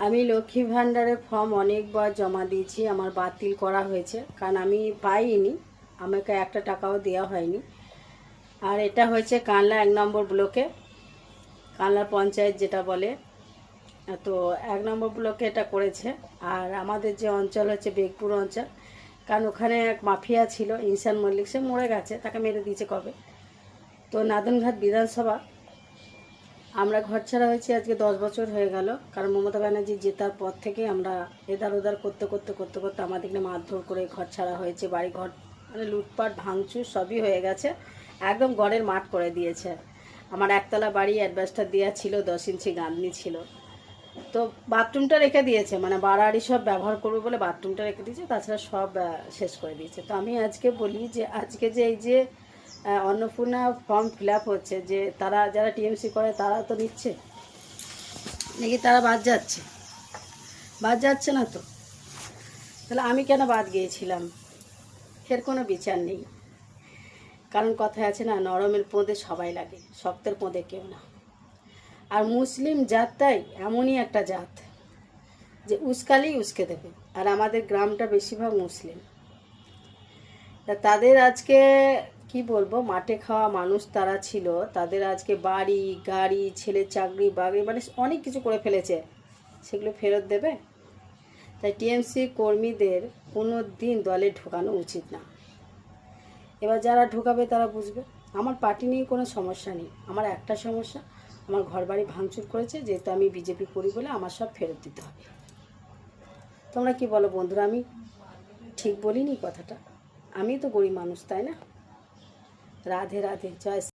আমি লক্ষ্মী ভাণ্ডারের ফর্ম অনেকবার জমা দিয়েছি, আমার বাতিল করা হয়েছে কারণ আমি পাইনি, আমাকে একটা টাকাও দেওয়া হয়নি। আর এটা হয়েছে কানলা 1 নম্বর ব্লকে, কানলা পঞ্চায়েত যেটা বলে। তো 1 নম্বর ব্লকে এটা করেছে। আর আমাদের যে অঞ্চল হচ্ছে বেগপুর অঞ্চল, কারণ ওখানে এক মাফিয়া ছিল ইনসান মল্লিক, সে মরে গেছে, তাকে মেরে দিয়েছে কবে। তো নাদনঘাট বিধানসভা আমরা ঘর ছাড়া হয়েছি আজকে 10 বছর হয়ে গেল, কারণ মমতা ব্যানার্জি জেতার পর থেকে আমরা এদার ওদার করতে করতে করতে করতে আমাদেরকে মারধর করে ঘর ছাড়া হয়েছে, বাড়ি ঘর মানে লুটপাট ভাঙচুর সবই হয়ে গেছে, একদম ঘরের মাঠ করে দিয়েছে। আমার একতলা বাড়ি অ্যাডভাস্টার দেওয়া ছিল, 10 ইঞ্চি গাঁথনি ছিল, তো বাথরুমটা রেখে দিয়েছে, মানে বাড়াড়ি সব ব্যবহার করবে বলে বাথরুমটা রেখে দিয়েছে, তাছাড়া সব শেষ করে দিয়েছে। তো আমি আজকে বলি যে আজকে যে এই যে অন্নপূর্ণা ফর্ম ফিল আপ হচ্ছে, যে তারা যারা টিএমসি করে তারা তো নিচ্ছে নাকি তারা বাদ যাচ্ছে? বাদ যাচ্ছে না তো, তাহলে আমি কেন বাদ গিয়েছিলাম? এর কোনো বিচার নেই। কারণ কথায় আছে না, নরমের পোঁদে সবাই লাগে, শক্তের পোঁদে কেউ না। আর মুসলিম জাতটাই এমনই একটা জাত যে উস্কালেই উস্কে দেবে। আর আমাদের গ্রামটা বেশিরভাগ মুসলিম, তা তাদের আজকে কি বলবো, মাঠে খাওয়া মানুষ তারা ছিল, তাদের আজকে বাড়ি গাড়ি ছেলের চাকরি বাকরি মানে অনেক কিছু করে ফেলেছে, সেগুলো ফেরত দেবে? তাই টিএমসি কর্মীদের কোনো দিন দলে ঢোকানো উচিত না। এবার যারা ঢোকাবে তারা বুঝবে। আমার পার্টি নিয়ে কোনো সমস্যা নেই, আমার একটা সমস্যা, আমার ঘর বাড়ি ভাঙচুর করেছে, যেহেতু আমি বিজেপি করি বলে আমার সব ফেরত দিতে হবে। তোমরা কি বলো বন্ধুরা, আমি ঠিক বলিনি কথাটা? আমি তো গরিব মানুষ, তাই না? রাধে রাধে, জয়